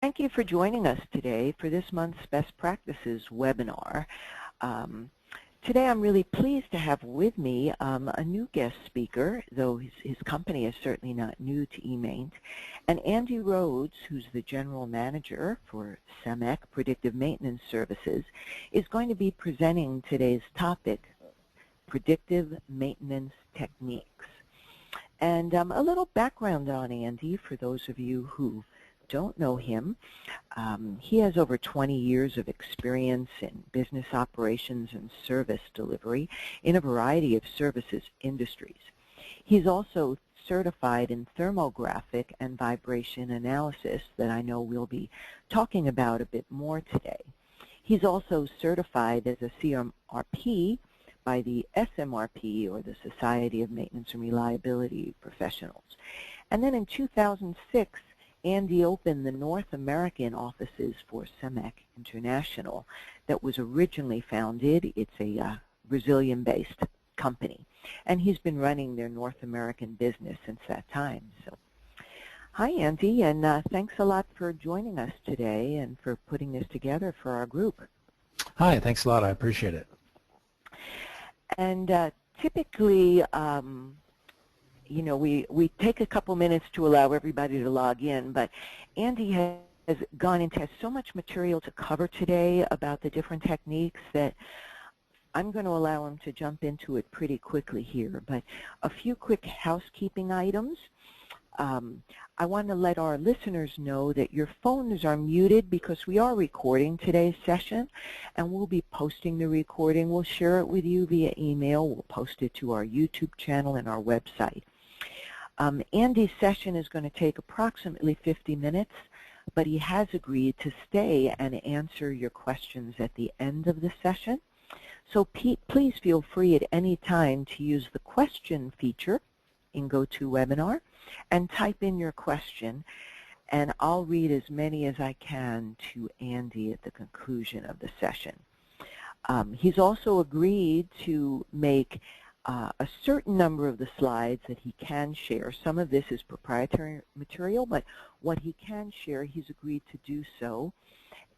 Thank you for joining us today for this month's Best Practices webinar. Today I'm really pleased to have with me a new guest speaker, though his company is certainly not new to eMaint, and Andy Rhodes, who's the General Manager for Semeq, Predictive Maintenance Services, is going to be presenting today's topic, Predictive Maintenance Techniques. And a little background on Andy for those of you who don't know him. He has over 20 years of experience in business operations and service delivery in a variety of services industries. He's also certified in thermographic and vibration analysis that I know we'll be talking about a bit more today. He's also certified as a CMRP by the SMRP, or the Society of Maintenance and Reliability Professionals. And then in 2006, Andy opened the North American offices for Semeq International that was originally founded. It's a Brazilian-based company, and he's been running their North American business since that time. So, hi Andy, and thanks a lot for joining us today and for putting this together for our group. Hi, thanks a lot. I appreciate it. And typically, you know, we take a couple minutes to allow everybody to log in, but Andy has gone into has so much material to cover today about the different techniques that I'm going to allow him to jump into it pretty quickly here. But a few quick housekeeping items. I want to let our listeners know that your phones are muted because we are recording today's session, and we'll be posting the recording. We'll share it with you via email. We'll post it to our YouTube channel and our website. Andy's session is going to take approximately 50 minutes, but he has agreed to stay and answer your questions at the end of the session. So please feel free at any time to use the question feature in GoToWebinar and type in your question, and I'll read as many as I can to Andy at the conclusion of the session. He's also agreed to make a certain number of the slides that he can share. Some of this is proprietary material, but what he can share, he's agreed to do so.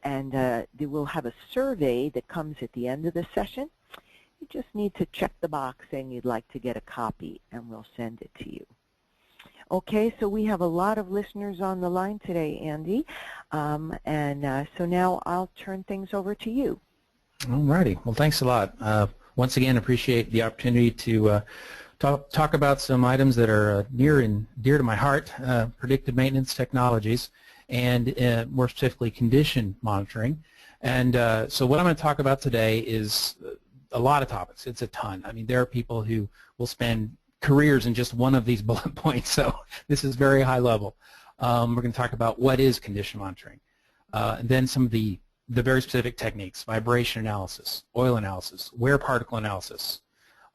And they will have a survey that comes at the end of the session. You just need to check the box saying you'd like to get a copy, and we'll send it to you. Okay, so we have a lot of listeners on the line today, Andy, so now I'll turn things over to you. All righty. Well, thanks a lot. Once again, appreciate the opportunity to talk about some items that are near and dear to my heart, predictive maintenance technologies, and more specifically condition monitoring. And so what I'm going to talk about today is a lot of topics. It's a ton. I mean, there are people who will spend careers in just one of these bullet points, so this is very high level. We're going to talk about what is condition monitoring, and then some of the very specific techniques: vibration analysis, oil analysis, wear particle analysis,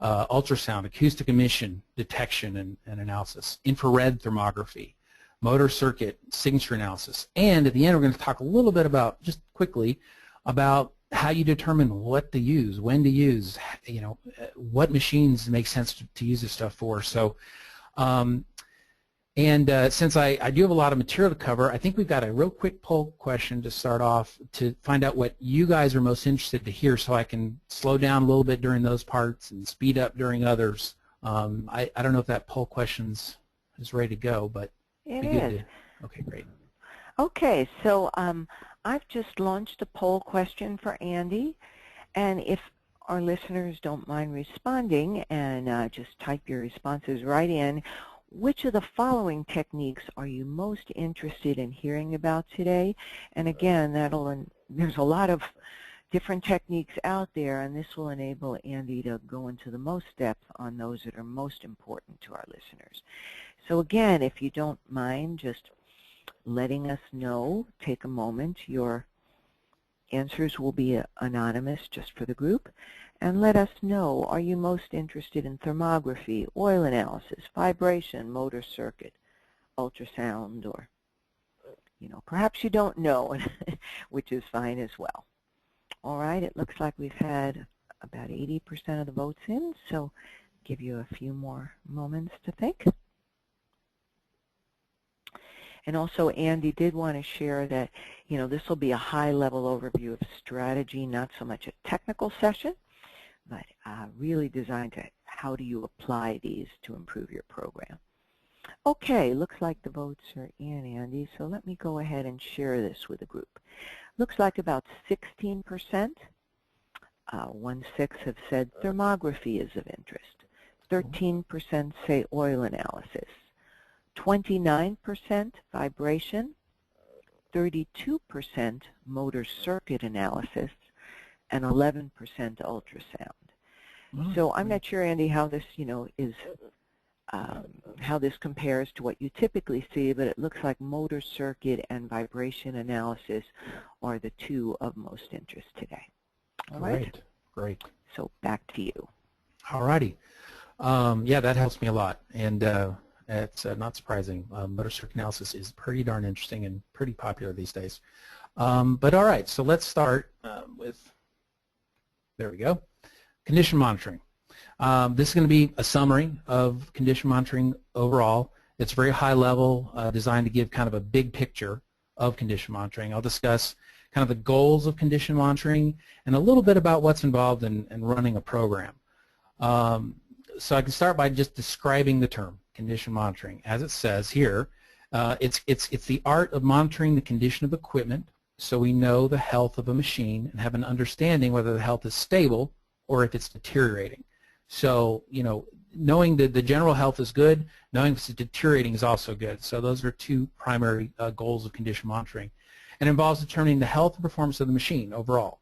ultrasound, acoustic emission detection and analysis, infrared thermography, motor circuit signature analysis, and at the end we're going to talk a little bit about, just quickly, about how you determine what to use, when to use, you know, what machines make sense to use this stuff for. So, since I do have a lot of material to cover, I think we've got a real quick poll question to start off to find out what you guys are most interested to hear, so I can slow down a little bit during those parts and speed up during others. I don't know if that poll question's is ready to go, but it is. Okay, great. Okay, so I've just launched a poll question for Andy, and if our listeners don't mind responding, and just type your responses right in, which of the following techniques are you most interested in hearing about today? And again, there's a lot of different techniques out there, and this will enable Andy to go into the most depth on those that are most important to our listeners. So again, if you don't mind just letting us know, take a moment. Your answers will be anonymous just for the group. And let us know, are you most interested in thermography, oil analysis, vibration, motor circuit, ultrasound, or, you know, perhaps you don't know, which is fine as well. All right, it looks like we've had about 80% of the votes in, so give you a few more moments to think. And also Andy did want to share that, this will be a high-level overview of strategy, not so much a technical session, but really designed to how do you apply these to improve your program. Okay, looks like the votes are in, Andy, so let me go ahead and share this with the group. Looks like about 16%, 1/6 have said thermography is of interest, 13% say oil analysis, 29% vibration, 32% motor circuit analysis, and 11% ultrasound. So I'm not sure, Andy, how this, is how this compares to what you typically see, but it looks like motor circuit and vibration analysis are the two of most interest today. All right? Great. So back to you. All righty. Yeah, that helps me a lot, and it's not surprising. Motor circuit analysis is pretty darn interesting and pretty popular these days. But all right, so let's start with, there we go, condition monitoring. This is going to be a summary of condition monitoring overall. It's very high level, designed to give kind of a big picture of condition monitoring. I'll discuss kind of the goals of condition monitoring and a little bit about what's involved in running a program. So I can start by just describing the term condition monitoring. As it says here, it's the art of monitoring the condition of equipment so we know the health of a machine and have an understanding whether the health is stable or if it's deteriorating. So, knowing that the general health is good, knowing if it's deteriorating is also good. So those are two primary goals of condition monitoring. And it involves determining the health and performance of the machine overall.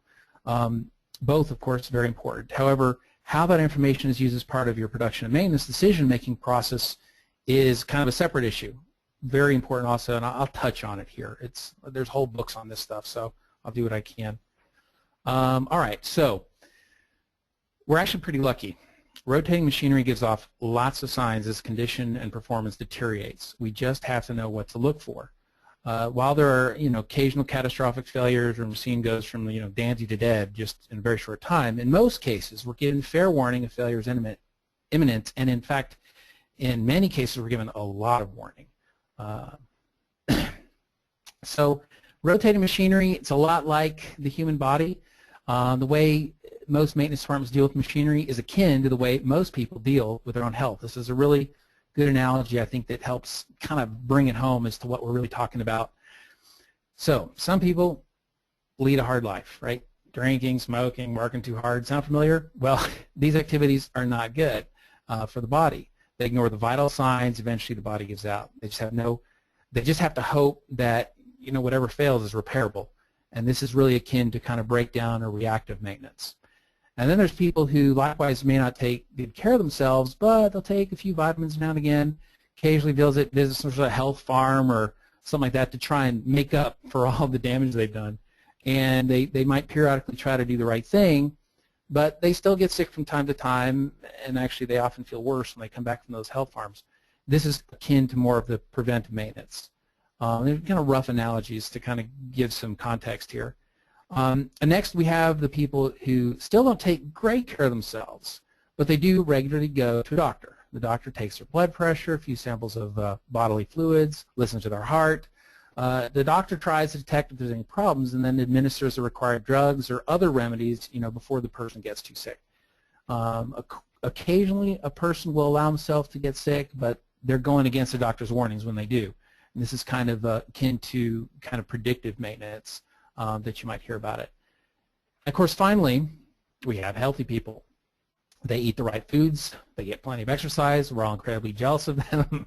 Both, of course, very important. However, how that information is used as part of your production and maintenance decision-making process is kind of a separate issue. Very important also, and I'll touch on it here. There's whole books on this stuff, so I'll do what I can. All right, so we're actually pretty lucky. Rotating machinery gives off lots of signs as condition and performance deteriorates. We just have to know what to look for. While there are, occasional catastrophic failures or machine goes from, dandy to dead just in a very short time, in most cases we're given fair warning if failure is imminent, and in fact, in many cases we're given a lot of warning. So rotating machinery, it's a lot like the human body. The way most maintenance departments deal with machinery is akin to the way most people deal with their own health. This is a really good analogy, I think, that helps kind of bring it home as to what we're really talking about. So some people lead a hard life, right? Drinking, smoking, working too hard. Sound familiar? Well, these activities are not good for the body. They ignore the vital signs. Eventually the body gives out. They just have to hope that, whatever fails is repairable. And this is really akin to kind of breakdown or reactive maintenance. And then there's people who likewise may not take good care of themselves, but they'll take a few vitamins now and again, occasionally visit some sort of health farm or something like that to try and make up for all the damage they've done. And they might periodically try to do the right thing, but they still get sick from time to time, and actually they often feel worse when they come back from those health farms. This is akin to more of the preventive maintenance. They're kind of rough analogies to kind of give some context here. And next we have the people who still don't take great care of themselves, but they do regularly go to a doctor. The doctor takes their blood pressure, a few samples of bodily fluids, listens to their heart. The doctor tries to detect if there's any problems and then administers the required drugs or other remedies, before the person gets too sick. Occasionally a person will allow himself to get sick, but they're going against the doctor's warnings when they do. And this is kind of akin to kind of predictive maintenance that you might hear about it. Of course, finally, we have healthy people. They eat the right foods. They get plenty of exercise. We're all incredibly jealous of them.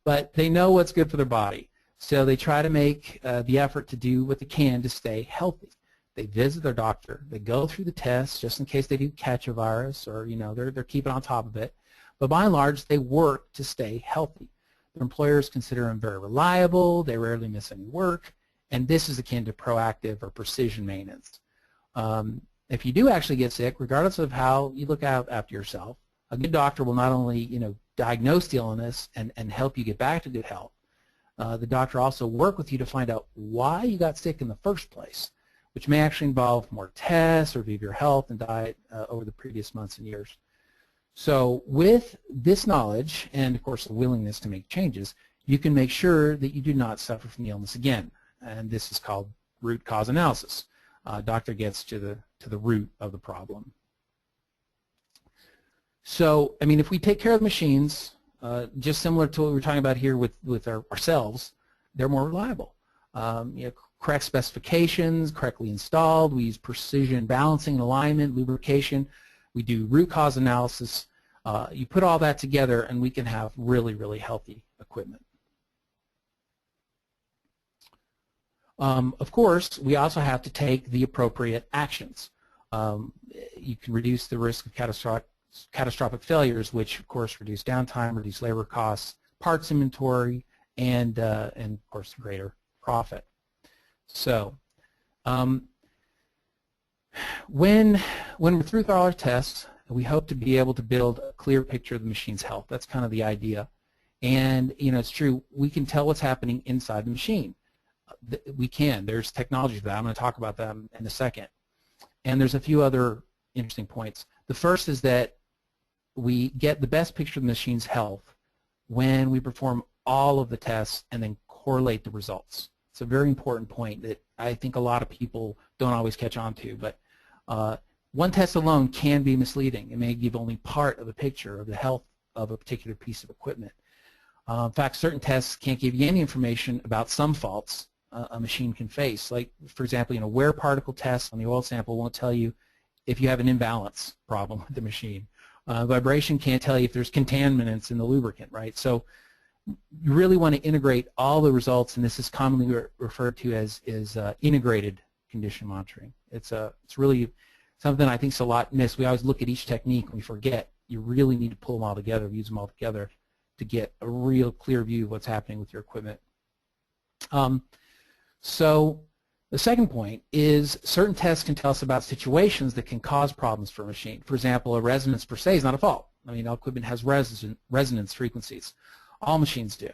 But they know what's good for their body. So they try to make the effort to do what they can to stay healthy. They visit their doctor. They go through the tests just in case they do catch a virus or, they're keeping on top of it. But by and large, they work to stay healthy. Their employers consider them very reliable. They rarely miss any work. And this is akin to proactive or precision maintenance. If you do actually get sick, regardless of how you look out after yourself, a good doctor will not only diagnose the illness and help you get back to good health. The doctor also work with you to find out why you got sick in the first place, which may actually involve more tests, review of your health and diet over the previous months and years. So with this knowledge and, of course, the willingness to make changes, you can make sure that you do not suffer from the illness again. And this is called root cause analysis. Doctor gets to the root of the problem. So, I mean, if we take care of the machines, just similar to what we were talking about here with ourselves, they're more reliable. Correct specifications, correctly installed. We use precision balancing and alignment, lubrication. We do root cause analysis. You put all that together, and we can have really, really healthy equipment. Of course, we also have to take the appropriate actions. You can reduce the risk of catastrophic failures, which of course reduce downtime, reduce labor costs, parts inventory, and of course greater profit. So when we're through with all our tests, we hope to be able to build a clear picture of the machine's health. That's kind of the idea. And it's true, we can tell what's happening inside the machine. We can. There's technology for that. I'm going to talk about that in a second. And there's a few other interesting points. The first is that we get the best picture of the machine's health when we perform all of the tests and then correlate the results. It's a very important point that I think a lot of people don't always catch on to. But one test alone can be misleading. It may give only part of the picture of the health of a particular piece of equipment. In fact, certain tests can't give you any information about some faults a machine can face. Like, for example, wear particle tests on the oil sample won't tell you if you have an imbalance problem with the machine. Vibration can't tell you if there's contaminants in the lubricant, right? So you really want to integrate all the results, and this is commonly referred to as integrated condition monitoring. It's really something I think is a lot missed. We always look at each technique and we forget. You really need to pull them all together, use them all together to get a real clear view of what's happening with your equipment. So the second point is certain tests can tell us about situations that can cause problems for a machine. For example, a resonance per se is not a fault. I mean, all equipment has resonance frequencies. All machines do.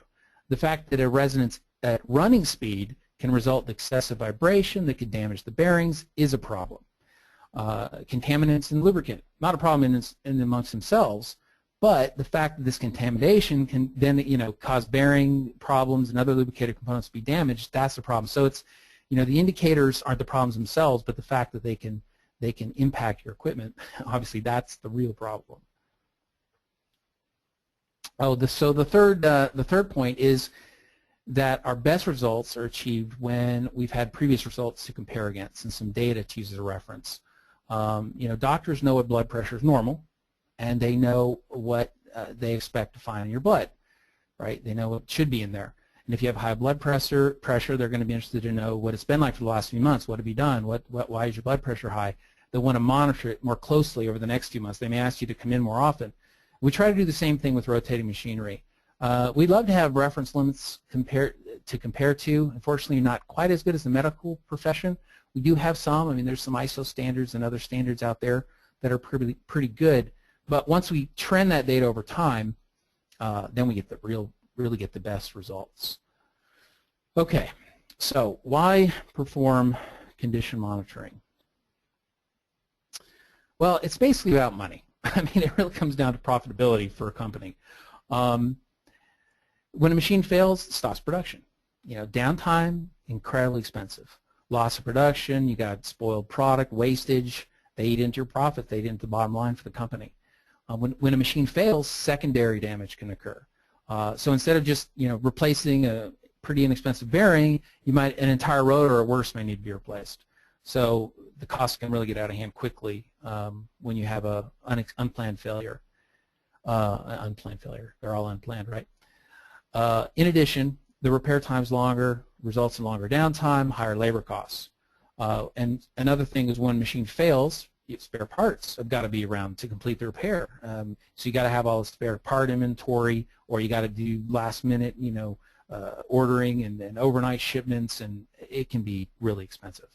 The fact that a resonance at running speed can result in excessive vibration that could damage the bearings is a problem. Contaminants in lubricant, not a problem in amongst themselves, but the fact that this contamination can then cause bearing problems and other lubricated components to be damaged, that's the problem. So it's the indicators aren't the problems themselves, but the fact that they can impact your equipment, obviously that's the real problem. So the third point is that our best results are achieved when we've had previous results to compare against and some data to use as a reference. Doctors know what blood pressure is normal, and they know what they expect to find in your blood, right? They know what should be in there. And if you have high blood pressure, they're going to be interested to know what it's been like for the last few months. What have you done? Why is your blood pressure high? They'll want to monitor it more closely over the next few months. They may ask you to come in more often. We try to do the same thing with rotating machinery. We'd love to have reference limits to compare to. Unfortunately, not quite as good as the medical profession. We do have some. I mean, there's some ISO standards and other standards out there that are pretty good. But once we trend that data over time, then we get really get the best results. Okay, so why perform condition monitoring? Well, it's basically about money. I mean, it really comes down to profitability for a company. When a machine fails, it stops production. Downtime, incredibly expensive. Loss of production, you got spoiled product, wastage. They eat into your profit. They eat into the bottom line for the company. When a machine fails, secondary damage can occur. So instead of just replacing a pretty inexpensive bearing, an entire rotor or worse may need to be replaced. So the costs can really get out of hand quickly when you have a unplanned failure. They're all unplanned, right? In addition, the repair time's longer, results in longer downtime, higher labor costs. And another thing is when a machine fails, spare parts have got to be around to complete the repair. So you got to have all the spare part inventory, or you got to do last minute, ordering and overnight shipments, and it can be really expensive.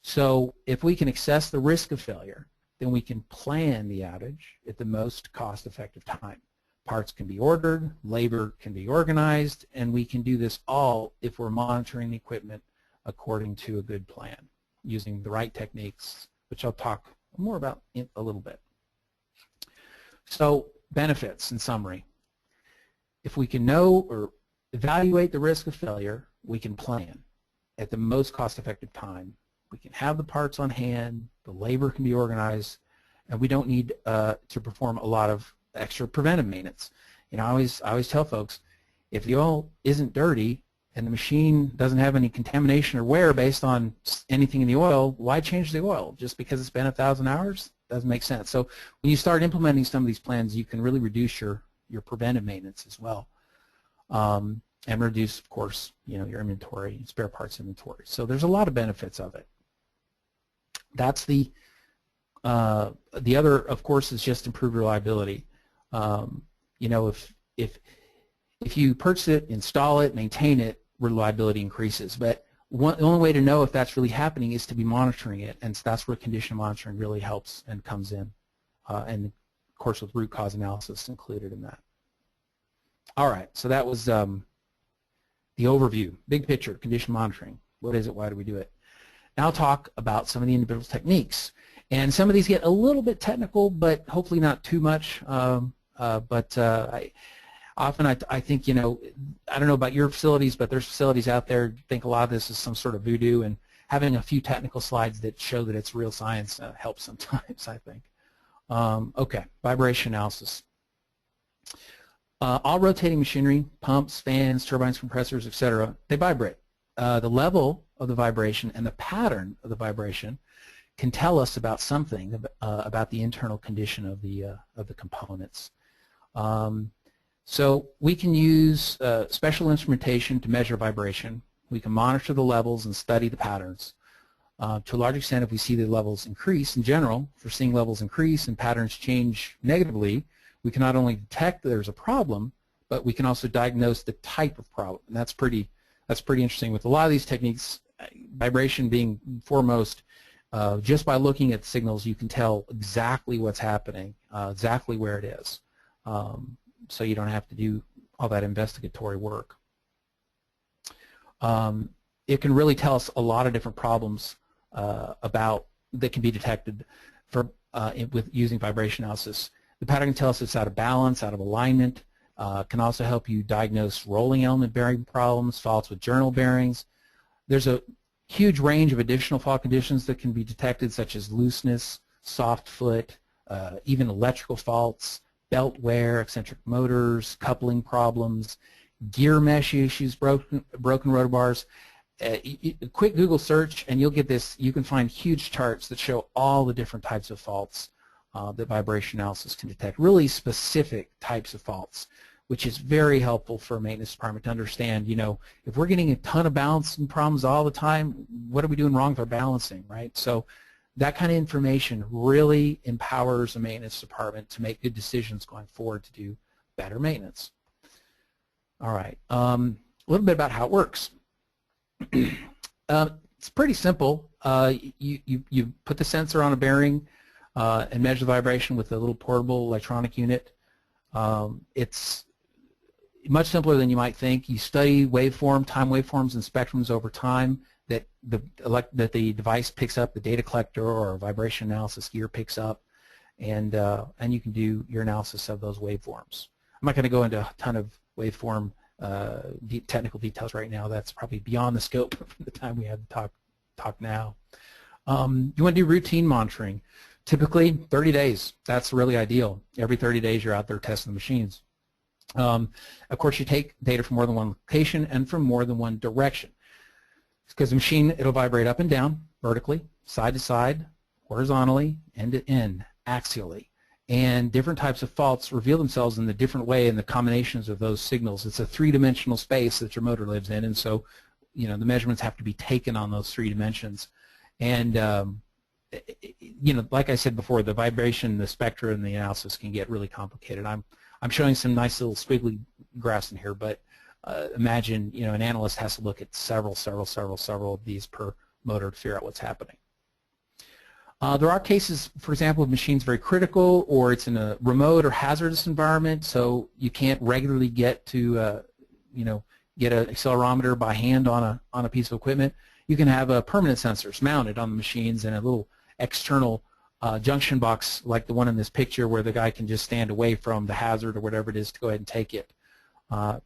So if we can assess the risk of failure, then we can plan the outage at the most cost-effective time. Parts can be ordered, labor can be organized, and we can do this all if we're monitoring the equipment according to a good plan, using the right techniques, which I'll talk more about in a little bit. So benefits in summary. If we can know or evaluate the risk of failure, we can plan at the most cost-effective time. We can have the parts on hand, the labor can be organized, and we don't need to perform a lot of extra preventive maintenance. You know, I always tell folks, if the oil isn't dirty and the machine doesn't have any contamination or wear based on anything in the oil, why change the oil? Just because it's been 1,000 hours? Doesn't make sense. So when you start implementing some of these plans, you can really reduce your preventive maintenance as well, and reduce, of course, you know, your inventory, spare parts inventory. So there's a lot of benefits of it. That's the other, of course, is just improved reliability. You know, if you purchase it, install it, maintain it, reliability increases. But the only way to know if that's really happening is to be monitoring it, and so that's where condition monitoring really helps and comes in, and of course with root cause analysis included in that. All right, so that was the overview, big picture, condition monitoring. What is it? Why do we do it? Now I'll talk about some of the individual techniques, and some of these get a little bit technical, but hopefully not too much. I think, you know, I don't know about your facilities, but there's facilities out there who think a lot of this is some sort of voodoo, and having a few technical slides that show that it's real science helps sometimes, I think. Okay, vibration analysis. All rotating machinery, pumps, fans, turbines, compressors, etc., they vibrate. The level of the vibration and the pattern of the vibration can tell us about something about the internal condition of the components. So we can use special instrumentation to measure vibration. We can monitor the levels and study the patterns. To a large extent, if we see the levels increase in general, if we're seeing levels increase and patterns change negatively, we can not only detect that there's a problem, but we can also diagnose the type of problem. And that's pretty interesting. With a lot of these techniques, vibration being foremost, just by looking at the signals, you can tell exactly what's happening, exactly where it is. So you don't have to do all that investigatory work. It can really tell us a lot of different problems that can be detected with using vibration analysis. The pattern can tell us it's out of balance, out of alignment. Can also help you diagnose rolling element bearing problems, faults with journal bearings. There's a huge range of additional fault conditions that can be detected, such as looseness, soft foot, even electrical faults, belt wear, eccentric motors, coupling problems, gear mesh issues, broken rotor bars. A quick Google search and you'll get this. You can find huge charts that show all the different types of faults that vibration analysis can detect, really specific types of faults, which is very helpful for a maintenance department to understand, you know, if we're getting a ton of balancing problems all the time, what are we doing wrong with our balancing, right? So that kind of information really empowers a maintenance department to make good decisions going forward to do better maintenance. All right, a little bit about how it works. It's pretty simple. You put the sensor on a bearing and measure the vibration with a little portable electronic unit. It's much simpler than you might think. You study time waveforms and spectrums over time that the device picks up, the data collector or vibration analysis gear picks up, and you can do your analysis of those waveforms. I'm not going to go into a ton of waveform technical details right now. That's probably beyond the scope of the time we have to talk now. You want to do routine monitoring. Typically 30 days. That's really ideal. Every 30 days you're out there testing the machines. Of course, you take data from more than one location and from more than one direction. Because the machine, it'll vibrate up and down, vertically, side to side, horizontally, end to end, axially. And different types of faults reveal themselves in the different way in the combinations of those signals. It's a three-dimensional space that your motor lives in, and so, you know, the measurements have to be taken on those 3 dimensions. And you know, like I said before, the vibration, the spectra, and the analysis can get really complicated. I'm showing some nice little squiggly graphs in here, but imagine, you know, an analyst has to look at several of these per motor to figure out what's happening. There are cases, for example, of machines very critical, or it's in a remote or hazardous environment, so you can't regularly get to, you know, get an accelerometer by hand on a piece of equipment. You can have permanent sensors mounted on the machines and a little external junction box like the one in this picture where the guy can just stand away from the hazard or whatever it is to go ahead and take it.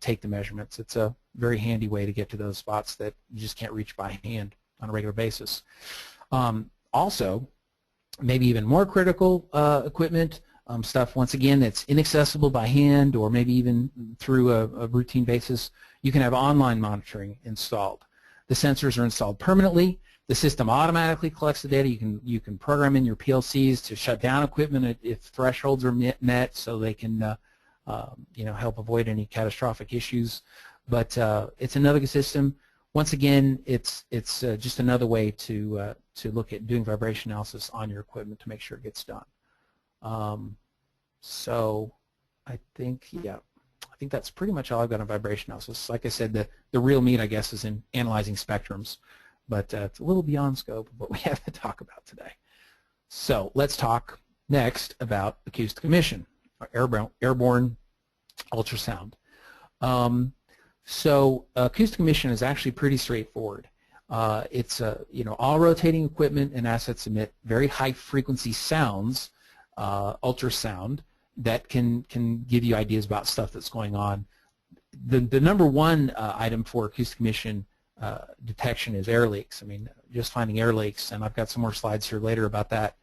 take the measurements. It's a very handy way to get to those spots that you just can't reach by hand on a regular basis. Also, maybe even more critical equipment, stuff once again that's inaccessible by hand or maybe even through a routine basis, you can have online monitoring installed. The sensors are installed permanently. The system automatically collects the data. You can program in your PLCs to shut down equipment if thresholds are met, so they can help avoid any catastrophic issues. But it's another good system. Once again, it's just another way to look at doing vibration analysis on your equipment to make sure it gets done. So I think that's pretty much all I've got on vibration analysis. Like I said, the real meat, I guess, is in analyzing spectrums, but it's a little beyond scope of what we have to talk about today. So let's talk next about acoustic emission, or airborne ultrasound. So acoustic emission is actually pretty straightforward. It's all rotating equipment and assets emit very high frequency sounds, ultrasound, that can give you ideas about stuff that's going on. The number one item for acoustic emission detection is air leaks. I mean, just finding air leaks, and I've got some more slides here later about that.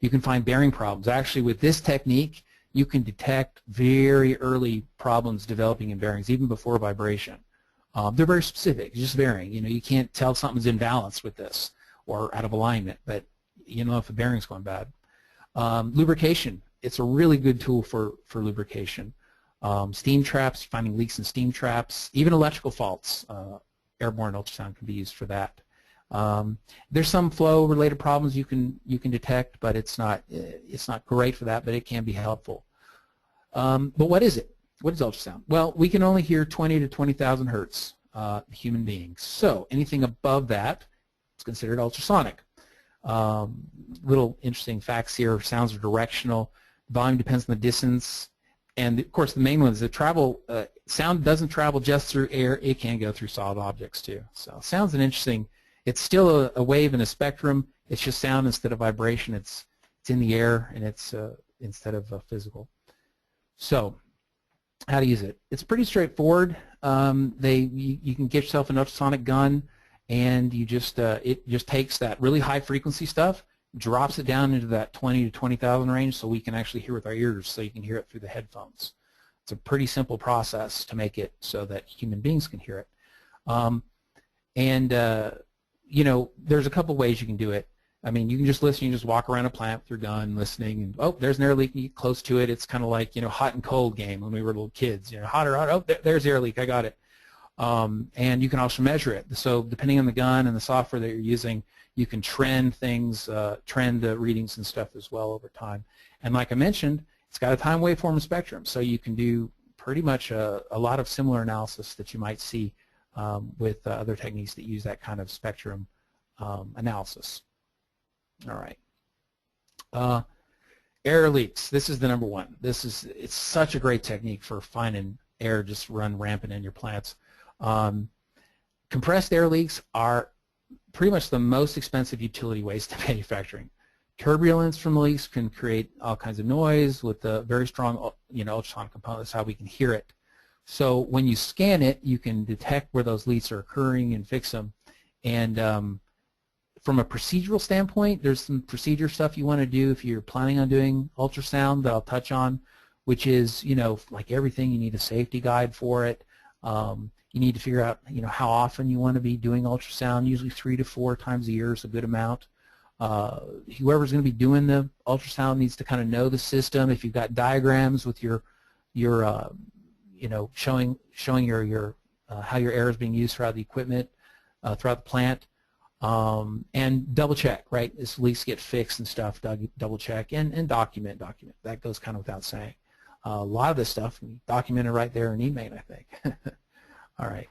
You can find bearing problems. Actually, with this technique, you can detect very early problems developing in bearings, even before vibration. They're very specific, just bearing. You can't tell something's imbalanced with this or out of alignment, but you know if a bearing's going bad. Lubrication. It's a really good tool for lubrication. Steam traps, finding leaks in steam traps, even electrical faults. Airborne ultrasound can be used for that. There's some flow-related problems you can detect, but it's not great for that, but it can be helpful. But what is it? What is ultrasound? Well, we can only hear 20 to 20,000 hertz, human beings. So anything above that is considered ultrasonic. Little interesting facts here. Sounds are directional. Volume depends on the distance. And of course, the main one is that sound doesn't travel just through air. It can go through solid objects too. So sound's an interesting. It's still a wave in a spectrum. It's just sound instead of vibration. It's in the air, and it's instead of physical. So how to use it? It's pretty straightforward. You can get yourself an ultrasonic gun, and you just it just takes that really high frequency stuff, drops it down into that 20 to 20,000 range, so we can actually hear with our ears, so you can hear it through the headphones. It's a pretty simple process to make it so that human beings can hear it. There's a couple ways you can do it. I mean, you can just listen. You just walk around a plant with your gun, listening, and oh, there's an air leak. You get close to it. It's kind of like hot and cold game when we were little kids. Hot or hot. Oh, there's air leak. I got it. And you can also measure it. So depending on the gun and the software that you're using, you can trend things, trend readings and stuff as well over time. And like I mentioned, it's got a time waveform and spectrum, so you can do pretty much a lot of similar analysis that you might see with other techniques that use that kind of spectrum analysis. All right. Air leaks. This is the number one. It's such a great technique for finding air just run rampant in your plants. Compressed air leaks are pretty much the most expensive utility waste in manufacturing. Turbulence from the leaks can create all kinds of noise with a very strong ultrasonic component. That's how we can hear it. So when you scan it, you can detect where those leaks are occurring and fix them. And from a procedural standpoint, there's some procedure stuff you want to do if you're planning on doing ultrasound that I'll touch on, which is, like everything, you need a safety guide for it. You need to figure out, how often you want to be doing ultrasound. Usually 3 to 4 times a year is a good amount. Whoever's going to be doing the ultrasound needs to kind of know the system. If you've got diagrams with your showing your how your air is being used throughout the equipment, throughout the plant, and double check, right? As leaks get fixed and stuff, double check and document. That goes kind of without saying. A lot of this stuff documented right there in eMaint, I think. All right.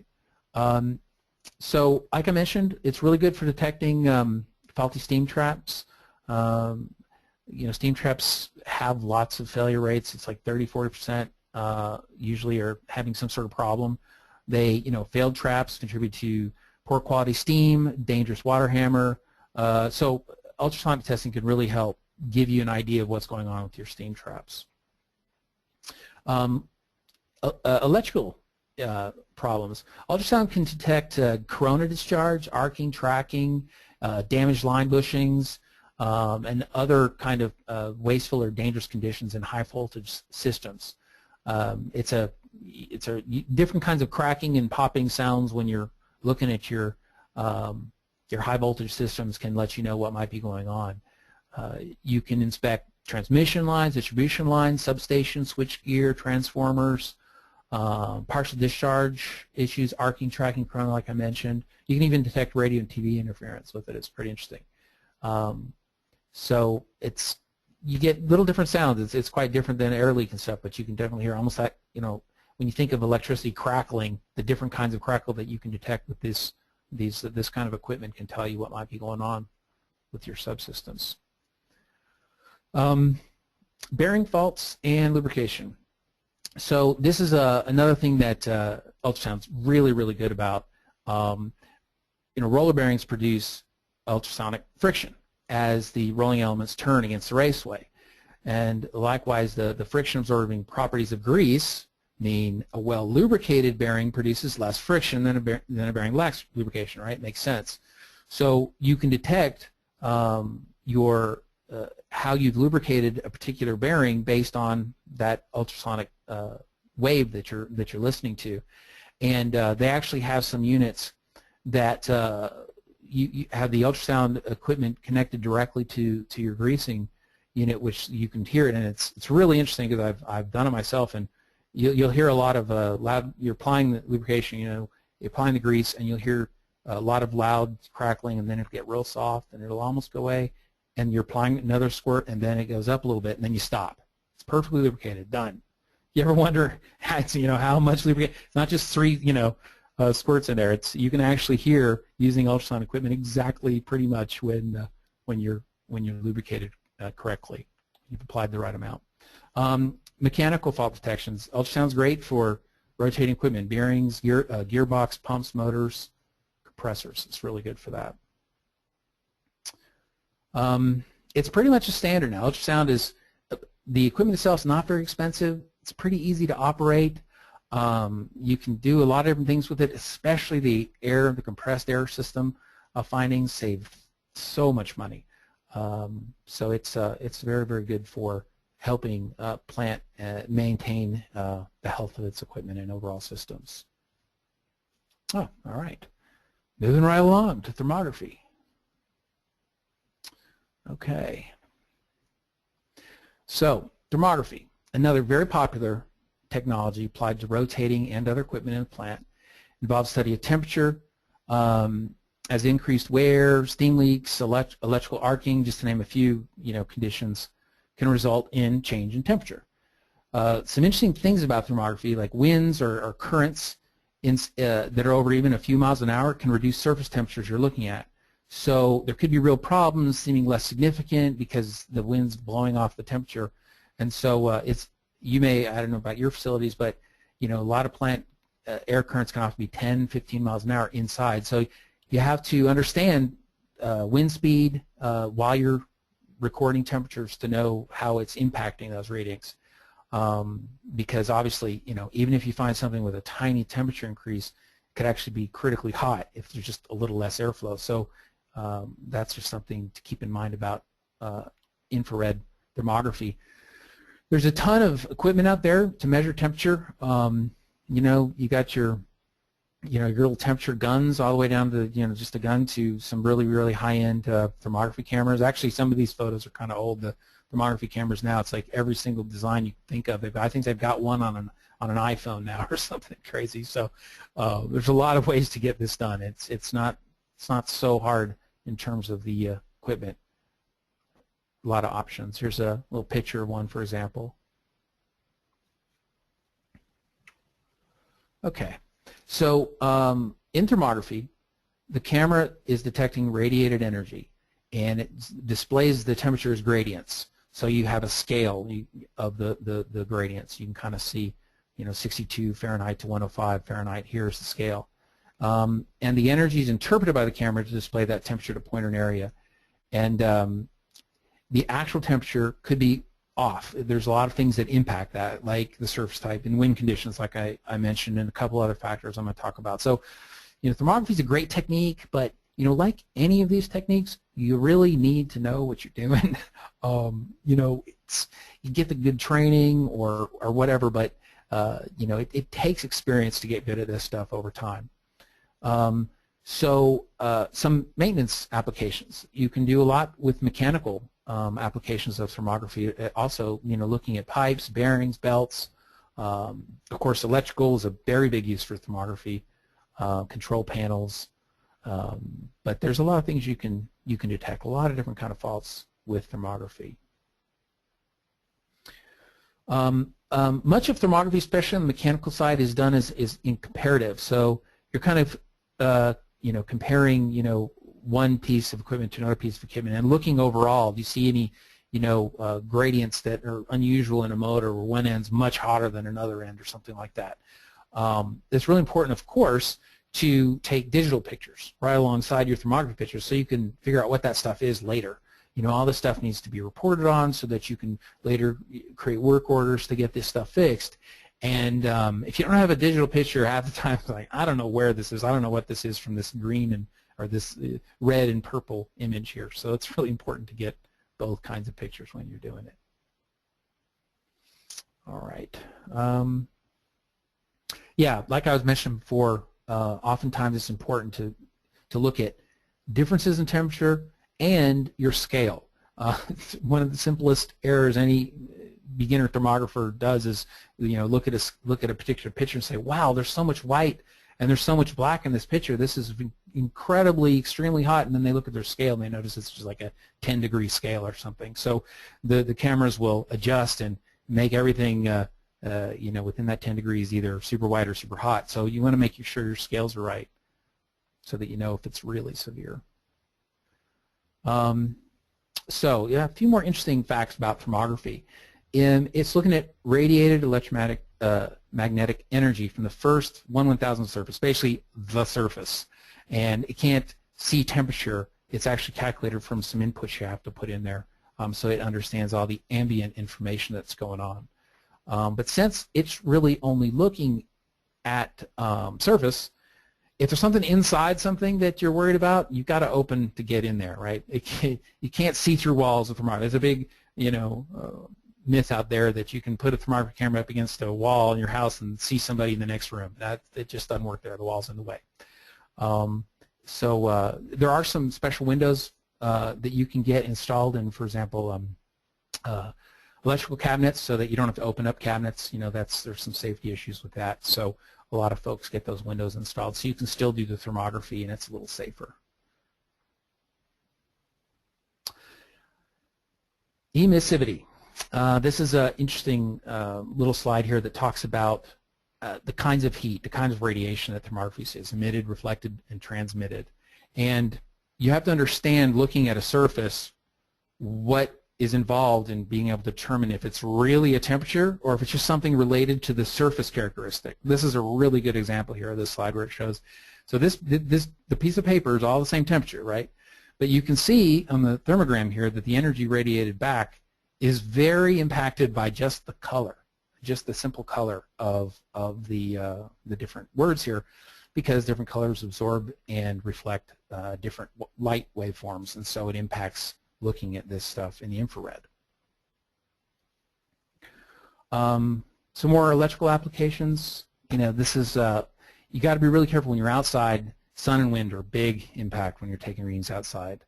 So like I mentioned, it's really good for detecting faulty steam traps. Steam traps have lots of failure rates. It's like 30–40% usually are having some sort of problem. They, failed traps contribute to poor quality steam, dangerous water hammer. So ultrasonic testing can really help give you an idea of what's going on with your steam traps. Electrical problems. Ultrasound can detect corona discharge, arcing, tracking, damaged line bushings, and other kind of wasteful or dangerous conditions in high voltage systems. It's a different kinds of cracking and popping sounds when you're looking at your high voltage systems can let you know what might be going on. You can inspect transmission lines, distribution lines, substations, switchgear, transformers, partial discharge issues, arcing, tracking, corona, like I mentioned. You can even detect radio and TV interference with it. It's pretty interesting. So you get little different sounds. It's quite different than air leak and stuff, but you can definitely hear almost like, when you think of electricity crackling, the different kinds of crackle that you can detect with this kind of equipment can tell you what might be going on with your subsystems. Bearing faults and lubrication. So this is another thing that ultrasound's really, really good about. Roller bearings produce ultrasonic friction as the rolling elements turn against the raceway. And likewise, the friction absorbing properties of grease mean a well lubricated bearing produces less friction than a bearing lacks lubrication, right? Makes sense. So you can detect how you've lubricated a particular bearing based on that ultrasonic wave that you're listening to. And they actually have some units that you have the ultrasound equipment connected directly to your greasing unit, which you can hear it, and it's really interesting because I've done it myself, and you'll hear a lot of loud. You're applying the lubrication, you're applying the grease, and you'll hear a lot of loud crackling, and then it'll get real soft, and it'll almost go away, and you're applying another squirt, and then it goes up a little bit, and then you stop. It's perfectly lubricated, done. You ever wonder, how much lubricate? It's not just 3, squirts in there. You can actually hear using ultrasound equipment exactly pretty much when you're lubricated correctly. You've applied the right amount. Mechanical fault detections. Ultrasound's great for rotating equipment, bearings, gearbox, pumps, motors, compressors. It's really good for that. It's pretty much a standard now. Ultrasound is, the equipment itself is not very expensive. It's pretty easy to operate. You can do a lot of different things with it, especially the compressed air system findings save so much money. So it's very, very good for helping plant maintain the health of its equipment and overall systems. Oh, all right. Moving right along to thermography. Okay. So thermography, another very popular technology applied to rotating and other equipment in the plant, involves study of temperature, as increased wear, steam leaks, electrical arcing, just to name a few, conditions, can result in change in temperature. Some interesting things about thermography, like winds or currents that are over even a few miles an hour, can reduce surface temperatures you're looking at. So there could be real problems seeming less significant because the wind's blowing off the temperature. And so you may, I don't know about your facilities, but a lot of plant air currents can often be 10, 15 miles an hour inside. So you have to understand wind speed while you're recording temperatures to know how it's impacting those readings. Because obviously, even if you find something with a tiny temperature increase, it could actually be critically hot if there's just a little less airflow. So that's just something to keep in mind about infrared thermography. There's a ton of equipment out there to measure temperature. You got your little temperature guns all the way down to just a gun to some really, really high-end thermography cameras. Actually, some of these photos are kind of old. The thermography cameras now, it's like every single design you think of. I think they've got one on an iPhone now or something crazy. So there's a lot of ways to get this done. It's not so hard in terms of the equipment. A lot of options. Here's a little picture of one, for example. Okay, so in thermography, the camera is detecting radiated energy, and it displays the temperature as gradients. So you have a scale of the gradients. You can kind of see, 62 Fahrenheit to 105 Fahrenheit. Here's the scale, and the energy is interpreted by the camera to display that temperature to point or an area, and the actual temperature could be off. There's a lot of things that impact that, like the surface type and wind conditions, like I mentioned, and a couple other factors I'm going to talk about. So, thermography is a great technique, but like any of these techniques, you really need to know what you're doing. You get the good training or whatever, but it takes experience to get good at this stuff over time. Some maintenance applications. You can do a lot with mechanical applications of thermography. Also, looking at pipes, bearings, belts. Of course, electrical is a very big use for thermography. Control panels. But there's a lot of things you can detect, a lot of different kind of faults with thermography. Much of thermography, especially on the mechanical side, is done is in comparative. So you're kind of comparing one piece of equipment to another piece of equipment and looking overall. Do you see any gradients that are unusual in a motor where one end's much hotter than another end or something like that? It's really important, of course, to take digital pictures right alongside your thermography pictures so you can figure out what that stuff is later. All this stuff needs to be reported on so that you can later create work orders to get this stuff fixed. And if you don't have a digital picture, half the time it's like, I don't know where this is. I don't know what this is from this green or this red and purple image here. So it's really important to get both kinds of pictures when you're doing it. All right. Yeah, like I was mentioning before, oftentimes it's important to look at differences in temperature and your scale. One of the simplest errors any beginner thermographer does is look at a particular picture and say, wow, there's so much white and there's so much black in this picture. This is incredibly, extremely hot. And then they look at their scale and they notice it's just like a 10-degree scale or something. So the cameras will adjust and make everything within that 10 degrees either super white or super hot. So you want to make sure your scales are right so that you know if it's really severe. So yeah, a few more interesting facts about thermography. It's looking at radiated electromagnetic energy from the first 1/1000th surface, basically the surface. And it can't see temperature. It's actually calculated from some inputs you have to put in there so it understands all the ambient information that's going on. But since it's really only looking at surface, if there's something inside something that you're worried about, you've got to open to get in there, right? You can't see through walls with thermography. There's a big, myth out there that you can put a thermography camera up against a wall in your house and see somebody in the next room. It just doesn't work there. The wall's in the way. There are some special windows that you can get installed in, for example, electrical cabinets, so that you don't have to open up cabinets. There's some safety issues with that. So a lot of folks get those windows installed so you can still do the thermography and it's a little safer. Emissivity. This is an interesting little slide here that talks about the kinds of heat, the kinds of radiation that thermography sees, emitted, reflected, and transmitted. And you have to understand, looking at a surface, what is involved in being able to determine if it's really a temperature or if it's just something related to the surface characteristic. This is a really good example here of this slide where it shows. So the piece of paper is all the same temperature, right? But you can see on the thermogram here that the energy radiated back is very impacted by just the color, just the simple color of the different words here, because different colors absorb and reflect different light waveforms, and so it impacts looking at this stuff in the infrared. Some more electrical applications. This is you got to be really careful when you're outside. Sun and wind are a big impact when you're taking readings outside.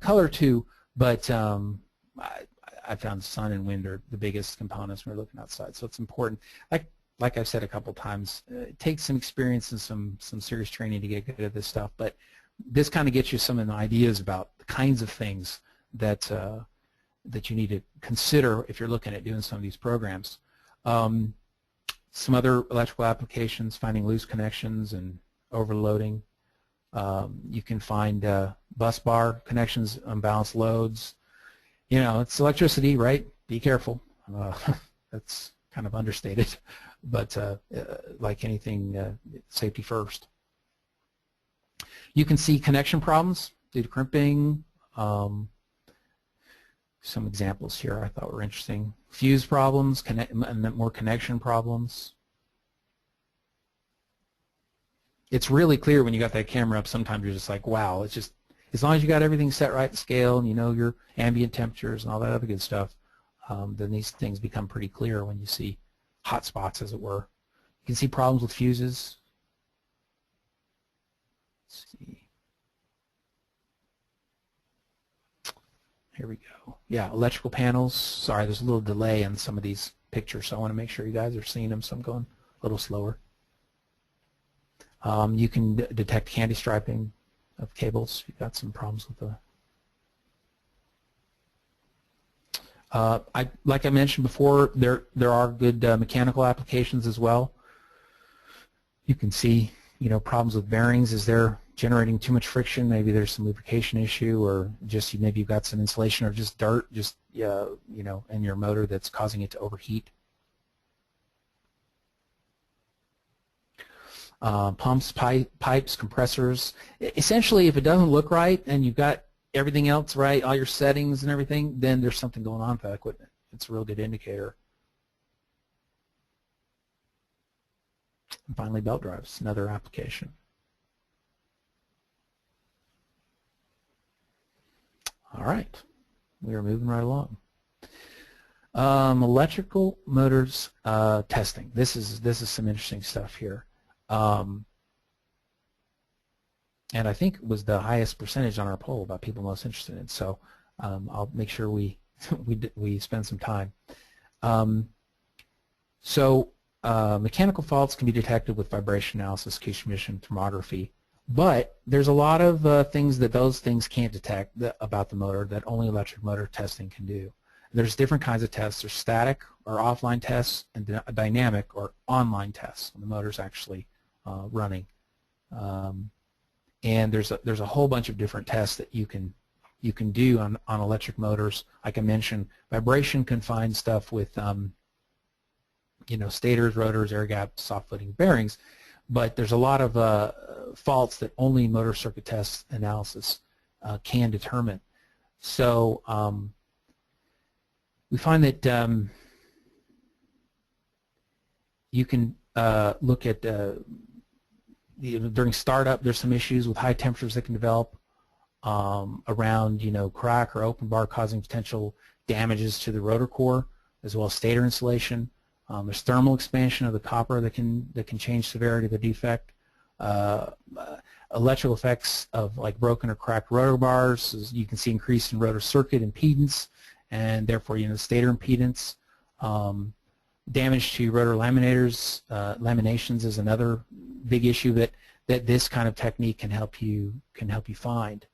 Color too, but I found sun and wind are the biggest components when we're looking outside. So it's important. Like I've said a couple times, it takes some experience and some serious training to get good at this stuff. But this kind of gets you some ideas about the kinds of things that you need to consider if you're looking at doing some of these programs. Some other electrical applications: finding loose connections and overloading. You can find bus bar connections, unbalanced loads. It's electricity, right? Be careful. That's kind of understated, but like anything, safety first. You can see connection problems due to crimping. Some examples here I thought were interesting. fuse problems, and more connection problems. It's really clear when you got that camera up. Sometimes you're just like, wow, it's just, as long as you got everything set right to scale and you know your ambient temperatures and all that other good stuff, then these things become pretty clear when you see hot spots, as it were. You can see problems with fuses. Let's see. Here we go. Yeah, electrical panels. Sorry, there's a little delay in some of these pictures, so I want to make sure you guys are seeing them, so I'm going a little slower. You can detect candy striping of cables. You've got some problems with the. Like I mentioned before, there are good mechanical applications as well. You can see, problems with bearings as they're generating too much friction. Maybe there's some lubrication issue, or just maybe you've got some insulation or just dirt, in your motor that's causing it to overheat. Pumps, pipes, compressors. Essentially, if it doesn't look right and you've got everything else right, all your settings and everything, then there's something going on with that equipment. It's a real good indicator. And finally, belt drives, another application. All right, we are moving right along. Electrical motors testing. This is some interesting stuff here. And I think it was the highest percentage on our poll about people most interested in. So I'll make sure we spend some time. Mechanical faults can be detected with vibration analysis, acoustic emission, thermography. But there's a lot of things that those things can't detect about the motor that only electric motor testing can do. There's different kinds of tests. There's static or offline tests and dynamic or online tests when the motor's actually running. And there's a whole bunch of different tests that you can do on electric motors. Like I mentioned, vibration can find stuff with stators, rotors, air gaps, soft footing, bearings. But there's a lot of faults that only motor circuit test analysis can determine. So we find that you can look at during startup. There's some issues with high temperatures that can develop around crack or open bar, causing potential damages to the rotor core as well as stator insulation. There's thermal expansion of the copper that can change severity of the defect. Electrical effects of like broken or cracked rotor bars. As you can see, increase in rotor circuit impedance, and therefore stator impedance. Damage to rotor laminators. Laminations is another big issue that this kind of technique can help you find.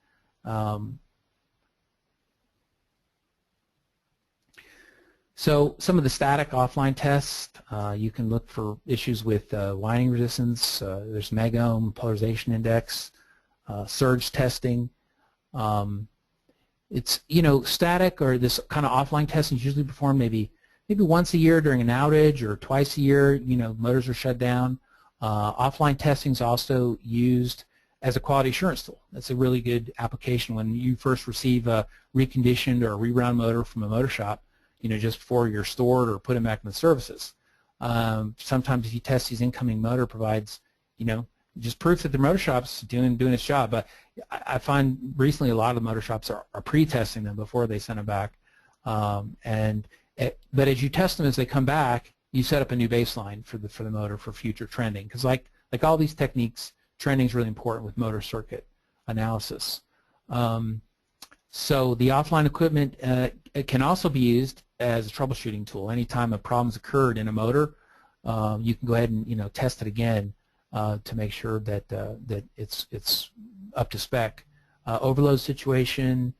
So some of the static offline tests, you can look for issues with winding resistance. There's megohm, polarization index, surge testing. It's static or this kind of offline testing is usually performed maybe once a year during an outage or twice a year. Motors are shut down. Offline testing is also used as a quality assurance tool. That's a really good application when you first receive a reconditioned or a reround motor from a motor shop. Just before you're stored or put them back in the services. Sometimes if you test these incoming motor provides, just proof that the motor shop's doing its job. But I find recently a lot of the motor shops are pre-testing them before they send them back. But as you test them as they come back, you set up a new baseline for the motor for future trending. Because like all these techniques, trending is really important with motor circuit analysis. So the offline equipment can also be used as a troubleshooting tool. Anytime a problem's occurred in a motor, you can go ahead and test it again to make sure that that it's up to spec. Overload situation,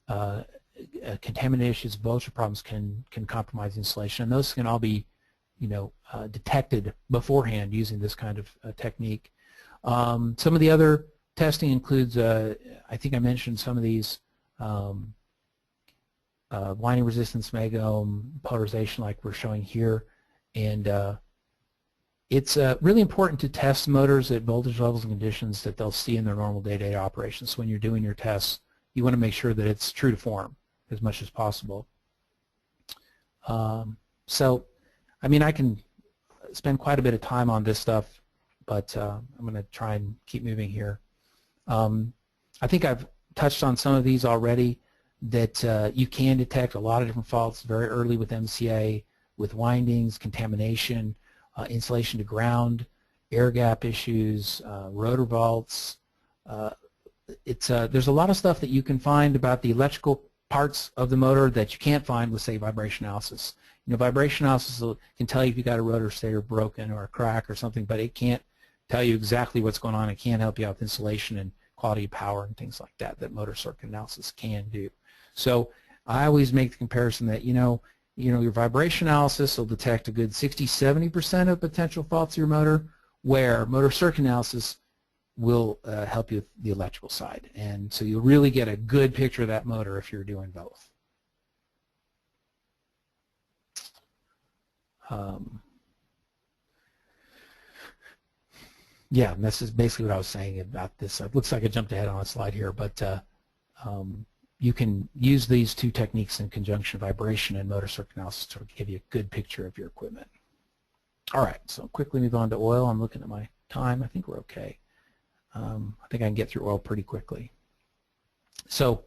contaminant issues, voltage problems can compromise insulation, and those can all be detected beforehand using this kind of technique. Some of the other testing includes, I think I mentioned some of these. Winding resistance, megohm, polarization like we're showing here, and it's really important to test motors at voltage levels and conditions that they'll see in their normal day-to-day operations. So when you're doing your tests, you want to make sure that it's true to form as much as possible. So, I mean, I can spend quite a bit of time on this stuff, but I'm going to try and keep moving here. I think I've touched on some of these already, that you can detect a lot of different faults very early with MCA, with windings, contamination, insulation to ground, air gap issues, rotor vaults. There's a lot of stuff that you can find about the electrical parts of the motor that you can't find with, say, vibration analysis. You know, vibration analysis can tell you if you got a rotor stator broken or a crack or something, but it can't tell you exactly what's going on. It can't help you out with insulation and quality of power and things like that motor circuit analysis can do. So I always make the comparison that, you know, your vibration analysis will detect a good 60–70% of potential faults of your motor, where motor circuit analysis will help you with the electrical side. And so you'll really get a good picture of that motor if you're doing both. Yeah, this is basically what I was saying about this. It looks like I jumped ahead on a slide here, but you can use these two techniques in conjunction, vibration and motor circuit analysis, to give you a good picture of your equipment. All right, so quickly move on to oil. I'm looking at my time. I think we're okay. I think I can get through oil pretty quickly. So,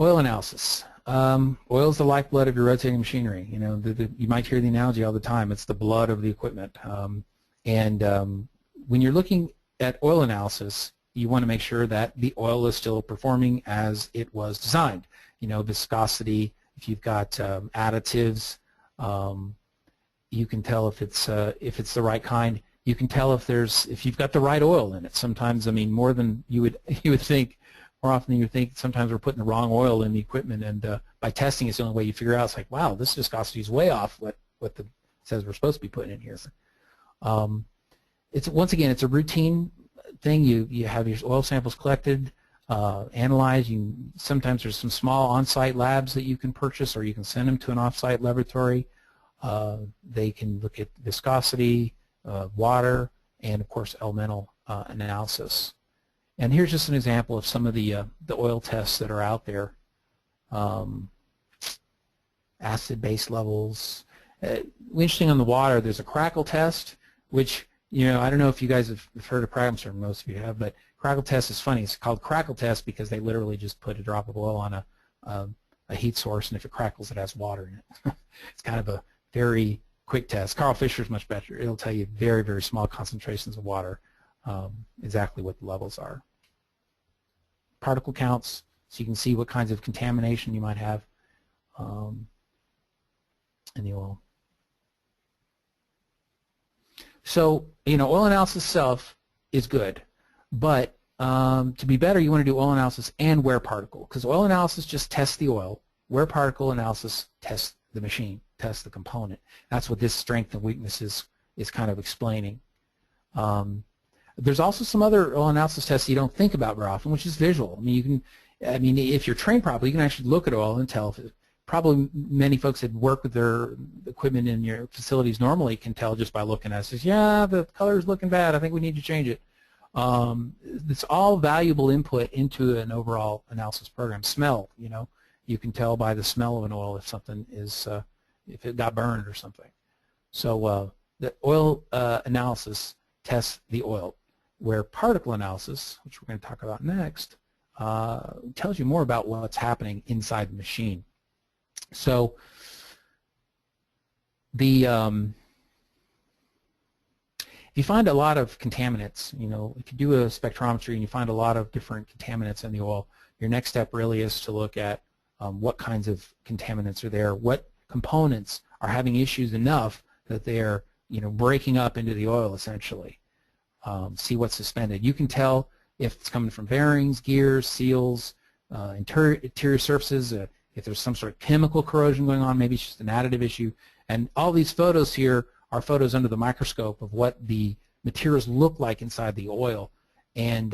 oil analysis. Oil is the lifeblood of your rotating machinery. You know, you might hear the analogy all the time. It's the blood of the equipment. When you're looking at oil analysis, you want to make sure that the oil is still performing as it was designed. You know, viscosity. If you've got additives, you can tell if it's the right kind. You can tell if you've got the right oil in it. Sometimes, I mean, more than you would think, more often than you would think. Sometimes we're putting the wrong oil in the equipment, and by testing, it's the only way you figure out. It's like, wow, this viscosity is way off what it says we're supposed to be putting in here. Once again, it's a routine thing. You have your oil samples collected, analyzed. Sometimes there's some small on-site labs that you can purchase, or you can send them to an off-site laboratory. They can look at viscosity, water, and of course elemental analysis. And here's just an example of some of the oil tests that are out there. Acid base levels. Interesting on the water, there's a crackle test, which, you know, I don't know if you guys have heard of crackle. I'm sure most of you have, but crackle test is funny. It's called crackle test because they literally just put a drop of oil on a heat source, and if it crackles, it has water in it. It's kind of a very quick test. Carl Fisher is much better. It'll tell you very, very small concentrations of water, exactly what the levels are. Particle counts, so you can see what kinds of contamination you might have in the oil. So, you know, oil analysis itself is good, but to be better, you want to do oil analysis and wear particle, because oil analysis just tests the oil. Wear particle analysis tests the machine, tests the component. That's what this strength and weakness is kind of explaining. There's also some other oil analysis tests you don't think about very often, which is visual. I mean, if you're trained properly, you can actually look at oil and tell. Probably many folks that work with their equipment in your facilities normally can tell just by looking at it. Says, yeah, the color is looking bad. I think we need to change it. It's all valuable input into an overall analysis program. Smell, you know, you can tell by the smell of an oil if something is, if it got burned or something. So the oil analysis tests the oil, where particle analysis, which we're going to talk about next, tells you more about what's happening inside the machine. So if you find a lot of contaminants, you know, if you do a spectrometry and you find a lot of different contaminants in the oil, your next step really is to look at what kinds of contaminants are there, what components are having issues enough that they're, you know, breaking up into the oil essentially. See what's suspended. You can tell if it's coming from bearings, gears, seals, interior surfaces, if there's some sort of chemical corrosion going on, maybe it's just an additive issue. And all these photos here are photos under the microscope of what the materials look like inside the oil. And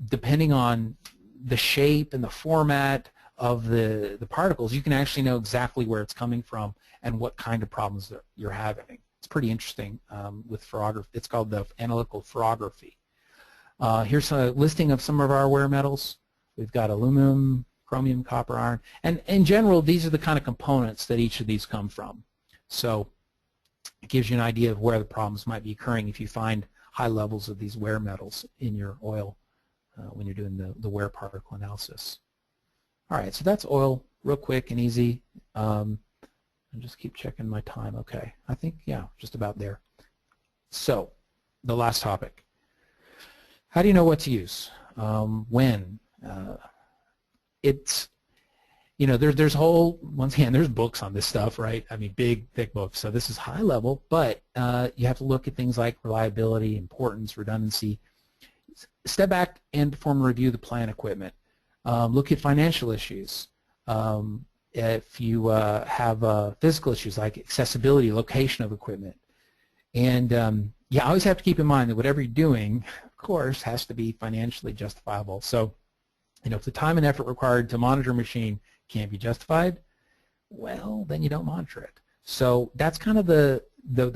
depending on the shape and the format of the particles, you can actually know exactly where it's coming from and what kind of problems that you're having. It's pretty interesting with ferrography. It's called the analytical ferrography. Here's a listing of some of our wear metals. We've got aluminum, chromium, copper, iron. And in general, these are the kind of components that each of these come from. So it gives you an idea of where the problems might be occurring if you find high levels of these wear metals in your oil when you're doing the wear particle analysis. All right, so that's oil, real quick and easy. I'll just keep checking my time. Okay, I think, yeah, just about there. So the last topic. How do you know what to use? When? It's, you know, there's whole, once again, there's books on this stuff, right? I mean, big, thick books. So this is high level, but you have to look at things like reliability, importance, redundancy. Step back and perform a review of the plant equipment. Look at financial issues. If you have physical issues like accessibility, location of equipment. And you always have to keep in mind that whatever you're doing, of course, has to be financially justifiable. So, you know, if the time and effort required to monitor a machine can't be justified, well, then you don't monitor it. So that's kind of the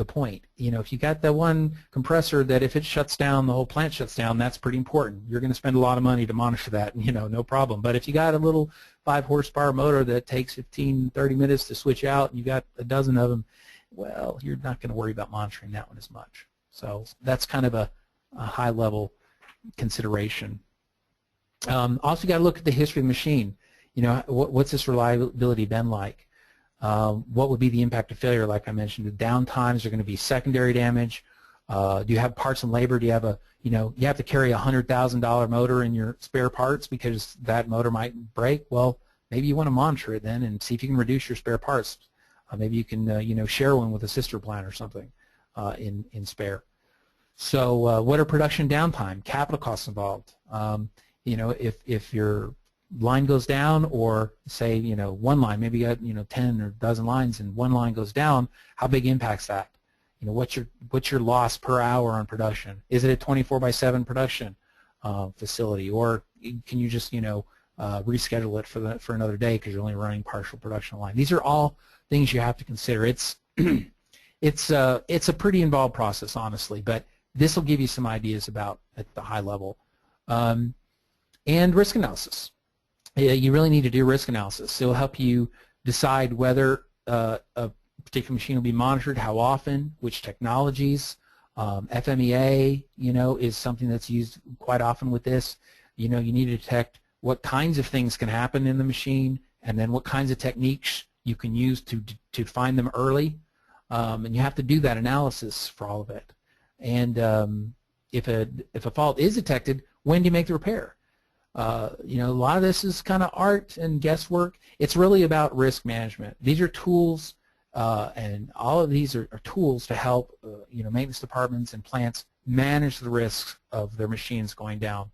point. You know, if you got that one compressor that if it shuts down, the whole plant shuts down, that's pretty important. You're going to spend a lot of money to monitor that, you know, no problem. But if you got a little 5-horsepower motor that takes 15, 30 minutes to switch out, and you got a dozen of them, well, you're not going to worry about monitoring that one as much. So that's kind of a high-level consideration. Also, got to look at the history of the machine. You know, what's this reliability been like? What would be the impact of failure? Like I mentioned, the downtimes are going to be secondary damage. Do you have parts and labor? Do you have a, you know, you have to carry a $100,000 motor in your spare parts because that motor might break? Well, maybe you want to monitor it then and see if you can reduce your spare parts. Maybe you can, you know, share one with a sister plant or something in spare. So what are production downtime, capital costs involved? You know, if your line goes down, or say, you know, one line, maybe you got, you know, 10 or a dozen lines and one line goes down, how big impacts that? You know, what's your loss per hour on production? Is it a 24/7 production facility, or can you just, you know, reschedule it for another day because you're only running partial production line? These are all things you have to consider. It's it's a pretty involved process, honestly, but this will give you some ideas about at the high level. And risk analysis. You really need to do risk analysis. It will help you decide whether a particular machine will be monitored, how often, which technologies. FMEA, you know, is something that's used quite often with this. You know, you need to detect what kinds of things can happen in the machine, and then what kinds of techniques you can use to find them early. And you have to do that analysis for all of it. And if a fault is detected, when do you make the repair? You know, a lot of this is kind of art and guesswork. It's really about risk management. These are tools, and all of these are tools to help you know, maintenance departments and plants manage the risks of their machines going down.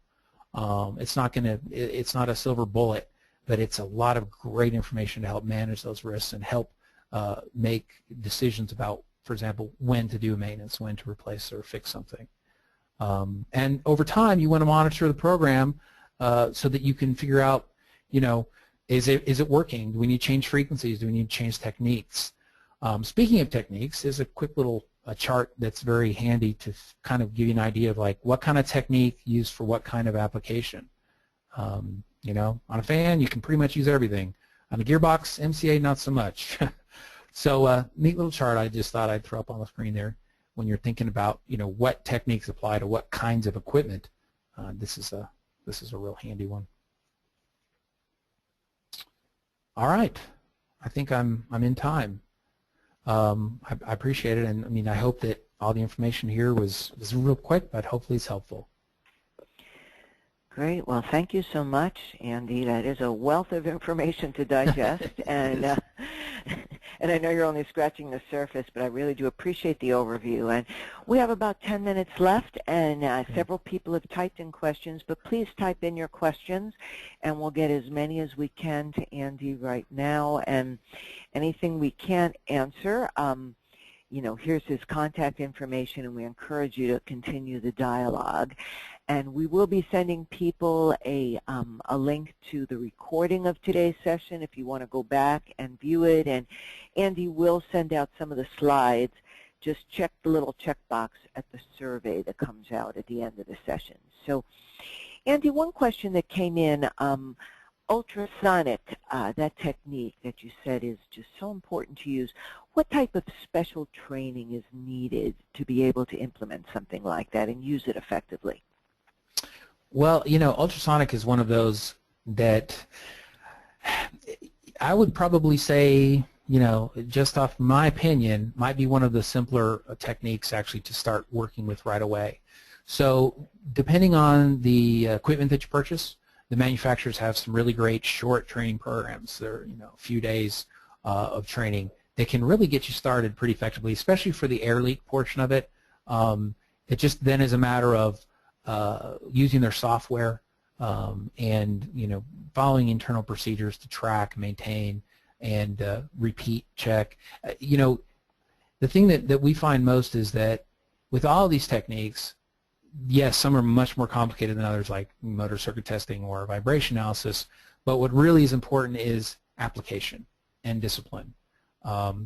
It's not a silver bullet, but it's a lot of great information to help manage those risks and help make decisions about, for example, when to do maintenance, when to replace or fix something. And over time, you want to monitor the program so that you can figure out, you know, is it working? Do we need to change frequencies? Do we need to change techniques? Speaking of techniques, there's a quick little chart that's very handy to kind of give you an idea of like what kind of technique used for what kind of application. You know, on a fan, you can pretty much use everything. On a gearbox, MCA, not so much. So neat little chart I just thought I'd throw up on the screen there when you're thinking about, you know, what techniques apply to what kinds of equipment. This is a real handy one. All right, I think I'm in time. I appreciate it, and I mean, I hope that all the information here was real quick, but hopefully it's helpful. Great. Well, thank you so much, Andy. That is a wealth of information to digest, and I know you're only scratching the surface, but I really do appreciate the overview. And we have about 10 minutes left, and several people have typed in questions, but please type in your questions, and we'll get as many as we can to Andy right now. And anything we can't answer, you know, here's his contact information, and we encourage you to continue the dialogue. And we will be sending people a link to the recording of today's session if you want to go back and view it. And Andy will send out some of the slides. Just check the little checkbox at the survey that comes out at the end of the session. So, Andy, one question that came in, ultrasonic, that technique that you said is just so important to use, what type of special training is needed to be able to implement something like that and use it effectively? Well, ultrasonic is one of those that I would probably say, just off my opinion, might be one of the simpler techniques actually to start working with right away. So depending on the equipment that you purchase, the manufacturers have some really great short training programs. They're, a few days of training. They can really get you started pretty effectively, especially for the air leak portion of it. It just then is a matter of using their software and, following internal procedures to track, maintain, and repeat check. The thing that we find most is that with all these techniques, yes, some are much more complicated than others, like motor circuit testing or vibration analysis, but what really is important is application and discipline.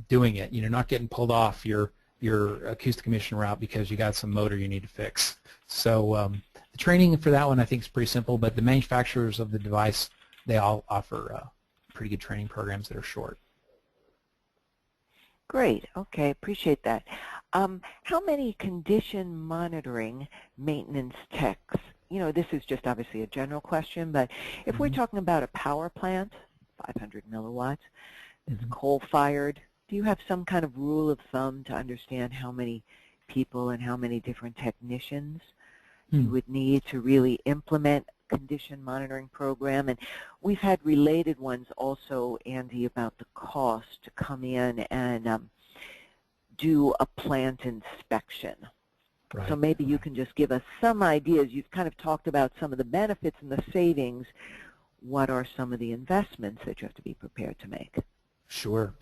Doing it, not getting pulled off your acoustic emission route because you got some motor you need to fix. So the training for that one I think is pretty simple, but the manufacturers of the device, they all offer pretty good training programs that are short. Great. Okay, appreciate that. How many condition monitoring maintenance techs? This is just obviously a general question, but if we're talking about a power plant, 500 milliwatts, it's coal-fired, do you have some kind of rule of thumb to understand how many people and how many different technicians you would need to really implement a condition monitoring program? And we've had related ones also, Andy, about the cost to come in and do a plant inspection. Right. So maybe you can just give us some ideas. You've kind of talked about some of the benefits and the savings. What are some of the investments that you have to be prepared to make? Sure.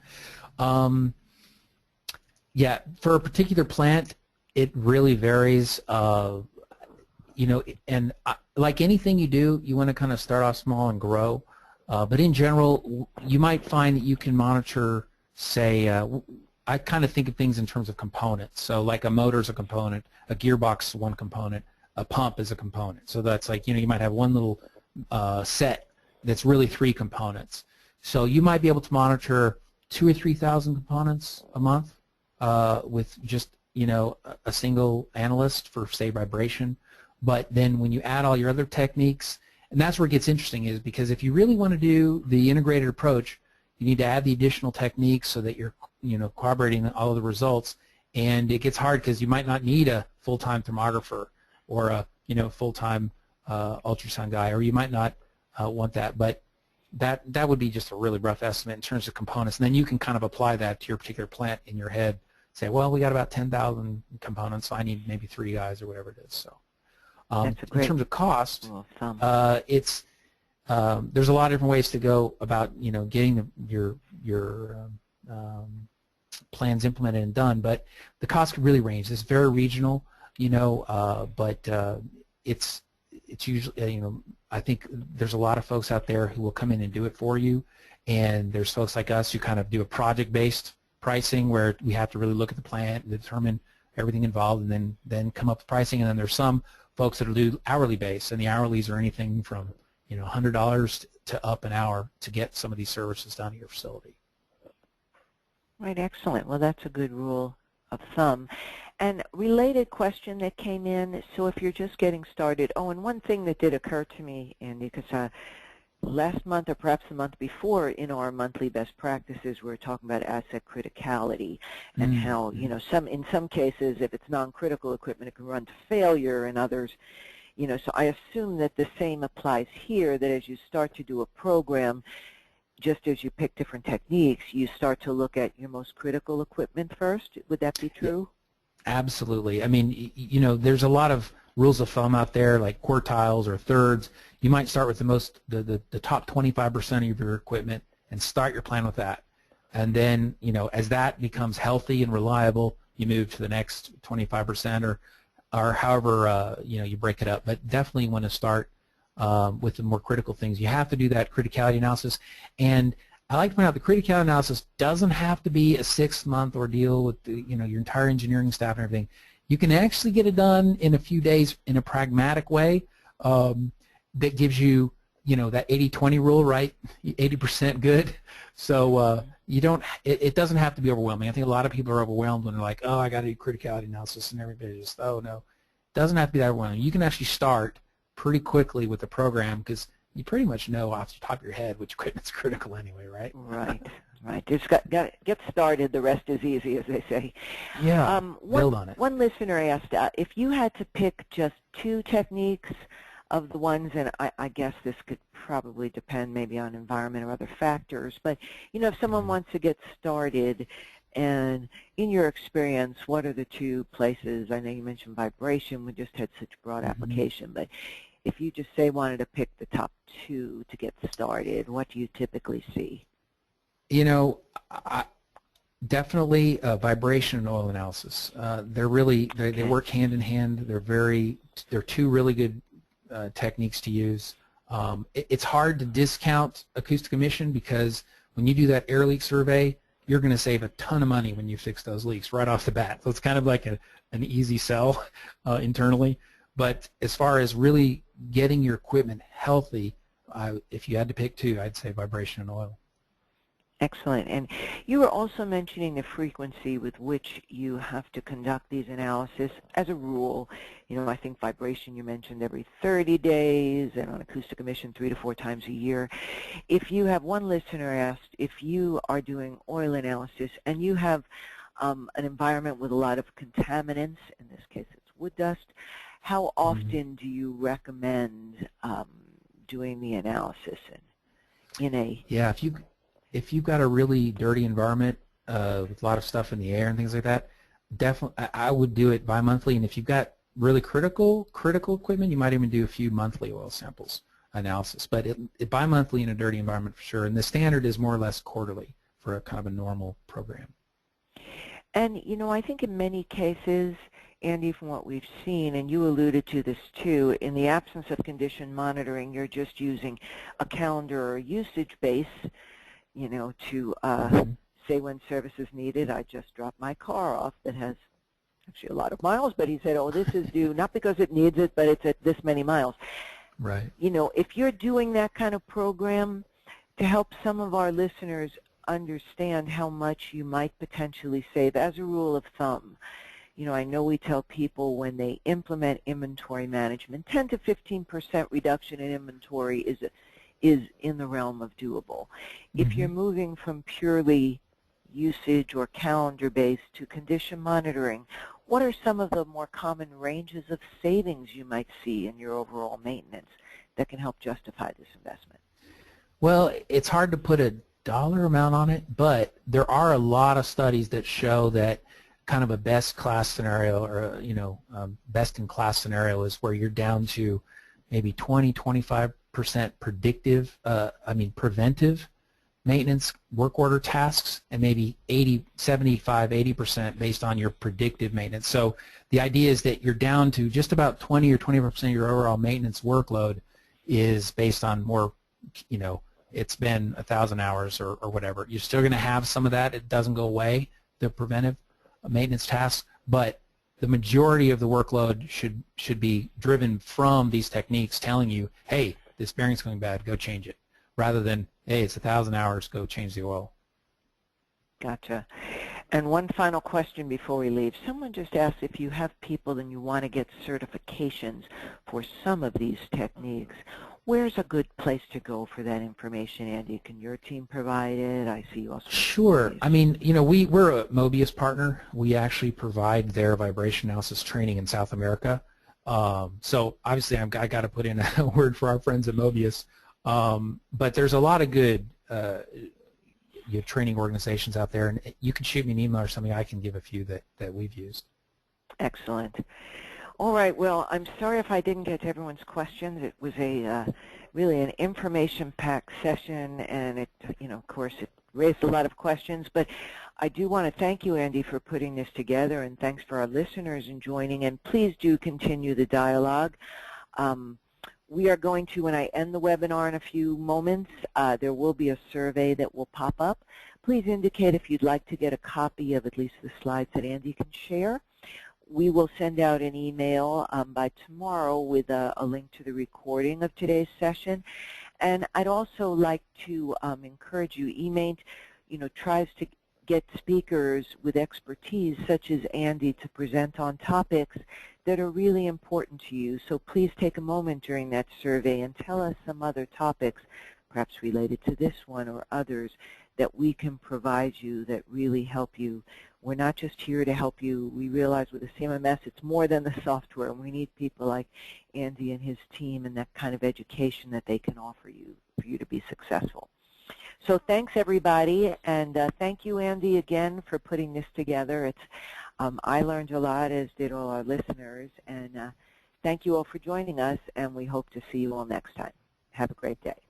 Yeah, for a particular plant, it really varies. And like anything you do, you want to kind of start off small and grow. But in general, you might find that you can monitor, say, I kind of think of things in terms of components. So like a motor is a component, a gearbox is one component, a pump is a component. So that's like, you might have one little set that's really 3 components. So you might be able to monitor 2,000 or 3,000 components a month with just, a single analyst for, say, vibration. But then when you add all your other techniques, and that's where it gets interesting, is because if you really want to do the integrated approach, you need to add the additional techniques so that you're, corroborating all of the results. And it gets hard because you might not need a full-time thermographer or a, full-time ultrasound guy, or you might not want that. But that would be just a really rough estimate in terms of components. And then you can kind of apply that to your particular plant in your head. Say, well, we got about 10,000 components, so I need maybe 3 guys or whatever it is. So. In terms of cost, there's a lot of different ways to go about getting your plans implemented and done, but the cost could really range. It's very regional, but it's usually I think there's a lot of folks out there who will come in and do it for you, and there's folks like us who kind of do a project-based pricing where we have to really look at the plant, determine everything involved, and then come up with pricing. And then there's some folks that will do hourly base, and the hourlies are anything from $100 to up an hour to get some of these services done at your facility. Right, excellent. Well, that's a good rule of thumb. And related question that came in, so if you're just getting started, and one thing that did occur to me, Andy, because last month or perhaps the month before in our monthly best practices we were talking about asset criticality and how, in some cases if it's non-critical equipment it can run to failure, and others, so I assume that the same applies here, that as you start to do a program, just as you pick different techniques, you start to look at your most critical equipment first. Would that be true? Absolutely. I mean, there's a lot of rules of thumb out there, like quartiles or thirds. You might start with the top 25% of your equipment and start your plan with that. And then, as that becomes healthy and reliable, you move to the next 25% or however, you break it up. But definitely want to start with the more critical things. You have to do that criticality analysis. And I like to point out the criticality analysis doesn't have to be a 6-month ordeal with your entire engineering staff and everything. You can actually get it done in a few days in a pragmatic way that gives you you know, that 80-20 rule, right? 80% good. So you don't. It doesn't have to be overwhelming. I think a lot of people are overwhelmed when they're like, oh, I got to do criticality analysis, and everybody just, oh no, it doesn't have to be that overwhelming. You can actually start pretty quickly with the program because you pretty much know off the top of your head which equipment's critical anyway, right? Right. Right. Just get started. The rest is easy, as they say. Yeah. Build on it. One listener asked if you had to pick just 2 techniques of the ones, and I guess this could probably depend maybe on environment or other factors, but you know, if someone wants to get started, and in your experience, what are the 2 places? I know you mentioned vibration. We just had such broad application, but if you just say wanted to pick the top 2 to get started, what do you typically see? You know, definitely vibration and oil analysis. They're really they work hand in hand. They're 2 really good techniques to use. It's hard to discount acoustic emission because when you do that air leak survey, you're going to save a ton of money when you fix those leaks right off the bat. So it's kind of like an easy sell internally. But as far as really getting your equipment healthy, if you had to pick 2, I'd say vibration and oil. Excellent. And you were also mentioning the frequency with which you have to conduct these analysis. As a rule, you know, I think vibration you mentioned every 30 days, and on acoustic emission 3 to 4 times a year. If you have, one listener asked, if you are doing oil analysis and you have an environment with a lot of contaminants, in this case it's wood dust, how often do you recommend doing the analysis in a... Yeah, if you've got a really dirty environment with a lot of stuff in the air and things like that, definitely I would do it bi-monthly. And if you've got really critical equipment, you might even do a few monthly oil samples analysis. But bi-monthly in a dirty environment for sure. And the standard is more or less quarterly for a kind of a normal program. And you know, I think in many cases, Andy, from what we've seen, and you alluded to this too, in the absence of condition monitoring, you're just using a calendar or usage base, you know, to say when service is needed. I just dropped my car off that has actually a lot of miles, but he said, oh, this is due not because it needs it, but it's at this many miles. Right. You know, if you're doing that kind of program to help some of our listeners understand how much you might potentially save, as a rule of thumb, you know, I know we tell people when they implement inventory management, 10 to 15% reduction in inventory is in the realm of doable. If you're moving from purely usage or calendar-based to condition monitoring, what are some of the more common ranges of savings you might see in your overall maintenance that can help justify this investment? Well, it's hard to put a dollar amount on it, but there are a lot of studies that show that kind of a best-class scenario, or you know, best-in-class scenario is where you're down to maybe 20-25% preventive maintenance work order tasks, and maybe 75-80% based on your predictive maintenance. So the idea is that you're down to just about 20 or 25% of your overall maintenance workload is based on more, you know, it's been 1,000 hours or whatever. You're still going to have some of that. It doesn't go away, the preventive maintenance tasks, but the majority of the workload should be driven from these techniques telling you, hey, this bearing's going bad, go change it, rather than, hey, it's 1,000 hours, go change the oil. Gotcha. And one final question before we leave. Someone just asked if you have people and you want to get certifications for some of these techniques. Where's a good place to go for that information, Andy? Can your team provide it? I see you also. Sure. I mean, you know, we're a Mobius partner. We actually provide their vibration analysis training in South America. So obviously I got to put in a word for our friends at Mobius. But there's a lot of good training organizations out there, and you can shoot me an email or something. I can give a few that we've used. Excellent. All right. Well, I'm sorry if I didn't get to everyone's questions. It was a really an information-packed session, and it, you know, of course, it raised a lot of questions. But I do want to thank you, Andy, for putting this together, and thanks for our listeners in joining. And please do continue the dialogue. We are going to, when I end the webinar in a few moments, there will be a survey that will pop up. Please indicate if you'd like to get a copy of at least the slides that Andy can share. We will send out an email by tomorrow with a link to the recording of today's session. And I'd also like to encourage you, eMaint, tries to get speakers with expertise such as Andy to present on topics that are really important to you. So please take a moment during that survey and tell us some other topics, perhaps related to this one or others, that we can provide you that really help you. We're not just here to help you. We realize with the CMMS it's more than the software, and we need people like Andy and his team and that kind of education that they can offer you for you to be successful. So thanks, everybody, and thank you, Andy, again for putting this together. I learned a lot, as did all our listeners, and thank you all for joining us, and we hope to see you all next time. Have a great day.